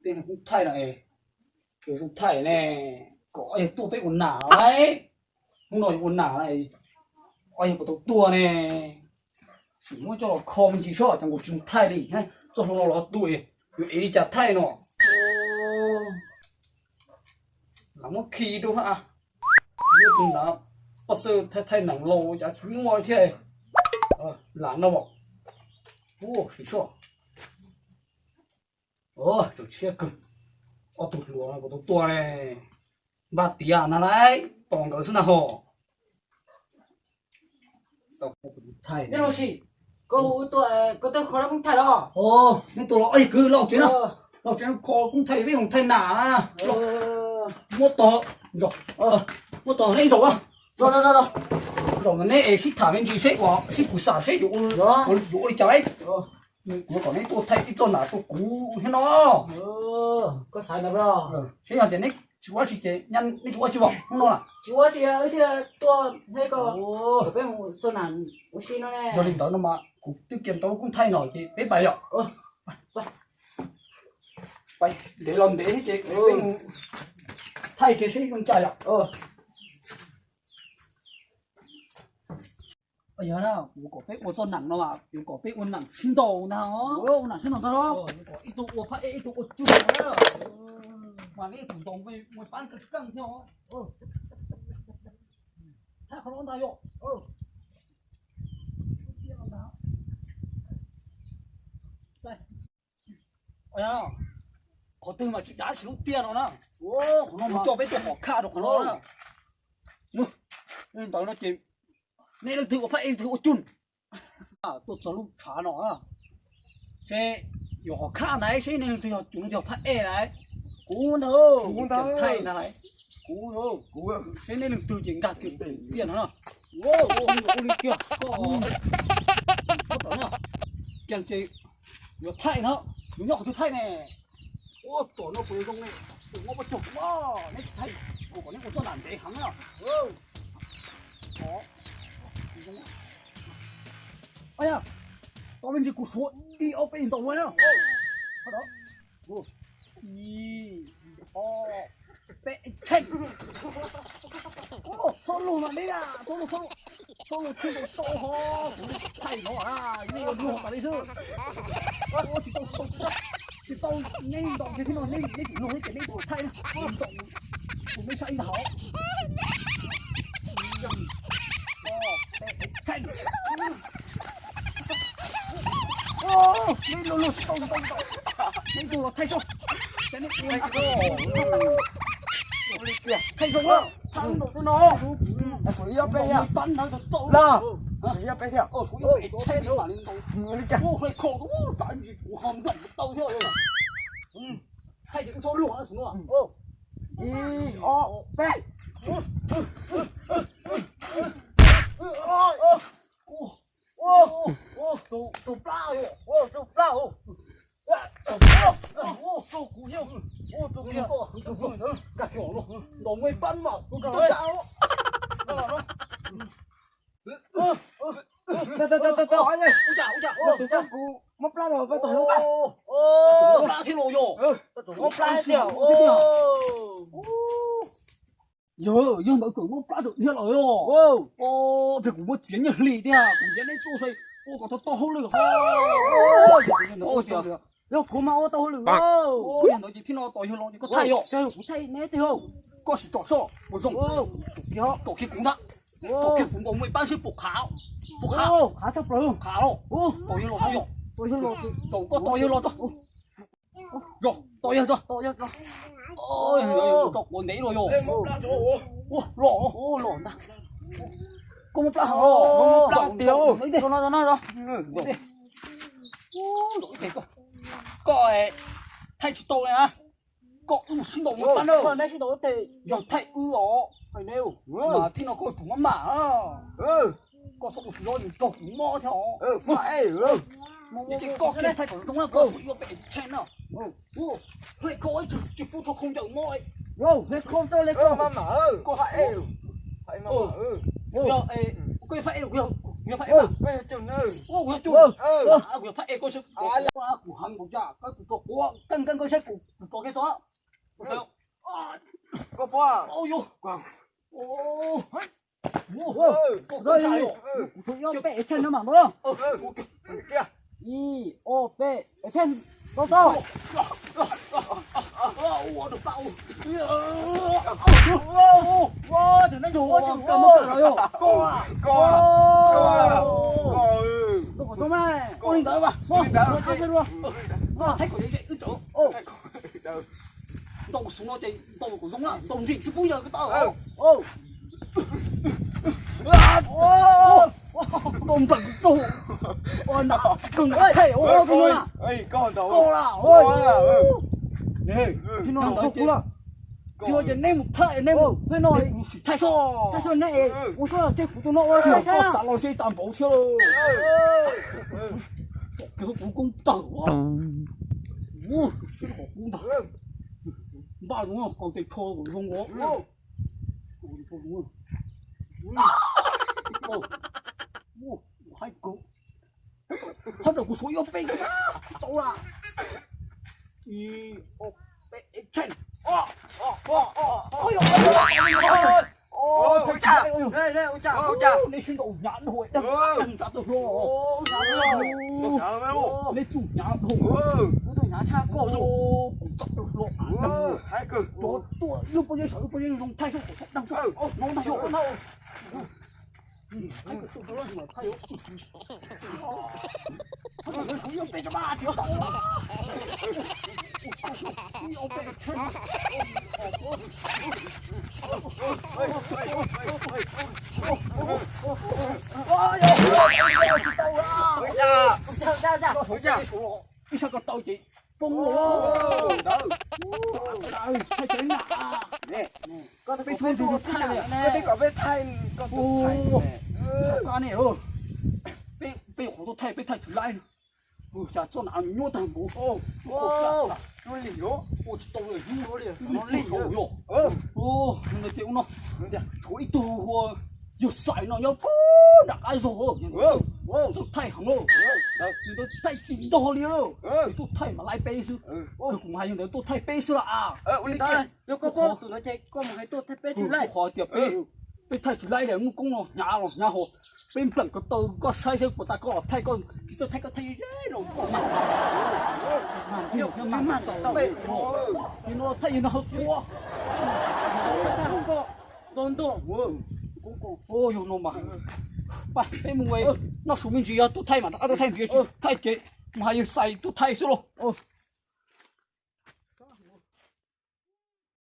tên này cũng thay này kiểu cũng thay này có ai tua phải quần nào đấy không nói quần nào này ai có tua này chỉ muốn cho nó kho mình chỉ cho chẳng có chúng thay đi hay cho nó tuổi rồi ý chả thay nó làm một khi đâu hả như chúng nó bắt sơ thay nặng lâu chả chúng ngồi thế làm đâu bảo ô chỉ cho rồi chết cực tụt lúa của tua này bát tía nó đấy toàn cái sự nào hồ thay cái gì cô tôi khó lắm thay đó nên tôi nói cứ lọc chứ nào lọc chứ khó cũng thay với không thay nà mua to rồi mua to này rồi rồi cái này khi thả bên chỉ xếp quá xếp củ xả xếp đủ đi cháy của còn này tôi thay cái cho nào tôi cú thế nó có sai nào đó thế là tiền này chúa chỉ cái nhân cái chúa chưa bỏ không nó à chúa thì ấy thì tôi hay có bên một số nạn một xin nó này gia đình đó nó mà cũng tiết kiệm tôi cũng thay nổi thì biết bài ạ bài để làm để chị thay cái gì con trai ạ bây giờ nào có biết có cho nặng nó mà có biết có nặng xin đầu nào nặng xin đầu đó có ít tụ có phải ít tụ có chút nữa mà cái thủ đồng với bán cái căng theo thay không nó đâu đây ôi có tư mà chị đã sử dụng tiền rồi nè nó cho biết tiền họ khá được nó nè nên tao nó chỉ nên là thứ có phải thứ có chun tôi cho lúc trả nó xe有好看来谁能对要用掉拍来骨头太难来骨头谁能对人家对变了我你叫我等下讲这有太呢有要就太呢我做那不用呢我不做哇那太我那我做难得行啊好哎呀到边去给我说你要被人倒完了好的一被趁走路嘛没啦走路去都走好太好啊那个路好的是我去到那到这听到那路会给那个太了我没啥意好趁那路走那路太瘦cái này thay rồi á thằng nó nó phụ yêu bé nha bắn nó trâu là phụ yêu bé theo phụ yêu bé trên nó lên đâu ô hơi khổ đúng phải gì của hòm gần tàu thôi thay những số lụa xuống nữa bé tụt lao tụt cú yêu tụt kia cả kiểu luôn nó mới bắn vào tụt cháo hỏi đi tụi cháu cụ móc ra rồi phải tụi nó bạn móc ra thế rồi móc ra tiểu giờ bảo tưởng móc ra được thế rồi thì cũng có chiến nhật lì thế à cũng chiến đấy tôi thấy còn to hơn lửa trời nó cũng mau to hơn lửa nó chỉ khi nó to hơn nó có thay rồi chơi cũng thay nè thế không có chỉ tỏ số một dòng tổ kia cũng đã tổ kia cũng có mấy ban sư bộ khảo khá chấp rồi khảo to hơn nó rồi tôi hơn rồi tổ có to hơn nó thôi rồi to hơn rồi ôi tổ quần đấy rồi lỗ ta có một plá hổ tiêu cho nó rồi có thay chỉ tổ này à có xin tổ một ban đâu còn đây xin tổ thì rồi thay phải nêu mà thì nó có chúng mà có số một số những trộn mò theo phải những cái có cái thay của chúng nó có yêu bị chen nào lại có ấy chỉ phụ thuộc không chịu mò ấy lấy không tôi lấy không mà mở có phải mà mở giờ cái phải được Người phải mà. Bây giờ chừng nữa. Ô, người chung. Người phải em có sự. Của hàng của cha, cái của cân coi sách của cái đó. Thấy không? Có bò. Ôi yo. Ô. Rồi phụ yo bẹ chân nó mà đúng không? Kia. Y o bẹ chân to to. Được tao. Wow, đừng nói chủ cầm một cái rồi. Có. Tôi có cho mày. Con đi tới mà. Ăn luôn. Nó thấy của cái ứ chỗ. Tao xuống nó thì tao cũng giống lắm. Tao gì chứ bây giờ cái tao. Tôm bẩn trâu. Ôi nào, cưng thấy ô cái nó. Ê, con đâu. Cô là. Nè, Thì nó không cú là. xưa giờ nem một thay nem. Thế nói thay số. thay số này,我说这股东我thay Sao sao? trả lời xe tạm bảo theo. Cái vũ công tử. Wow, cái họ cũng thật. Ba đúng không? Còn tịch thôi cũng không có. Đúng không? Hai cú. Hết được một số yếu bên. Tao là. Chen. Ôi Ôi cha. Đây, ôi cha. lấy xin cậu nhãn hồi đâm ra tôi lo. Lấy chủ nhãn hồi. Tôi nhãn cha có rồi. Cũng chắc được lo. Hai cử. Tôi lúc bây giờ dùng thay số của sắp đăng số. Nó thay số nó. Thay số tôi mà thay số. Thôi nó không phải cho ba chứ. Cái sao con tao chị bung rồi. Thay chén nè. Nè, Có biết thay thì được thay nè. có biết có biết thay con tôi thay nè. Con này bây giờ tôi thay thử lại. Chả cho nào nhô thằng bố. Nó lì đó. Ôi tao này nhô nó lì rồi. Nó chịu nó. Thôi từ hoa. Giờ sai nó nhau. Đặt ai rồi. Tôi thay hẳn rồi. Tôi thay chỉnh đồ liền rồi. Tôi thay mà lại bê sư. Tôi cũng hay nhưng tôi thay bê sư à. Uli Đây, kia. yo có tụi nó chạy có một cái tôi thay bẹ Tôi lại. khỏi tiệp bê thay chỉnh lại để cũng nó nhà hồ. Bên phần có tôi có sai sự của ta có thay con. Tôi thay có thay dễ rồi. Thì nó thay nó hợp quá. Không có. Tôn tô. Ôi nó mà. Ba, cái mùng ấy nó xuống mình gì tôi thay mà nó thay gì thay chế mà hay sai tôi thay số rồi.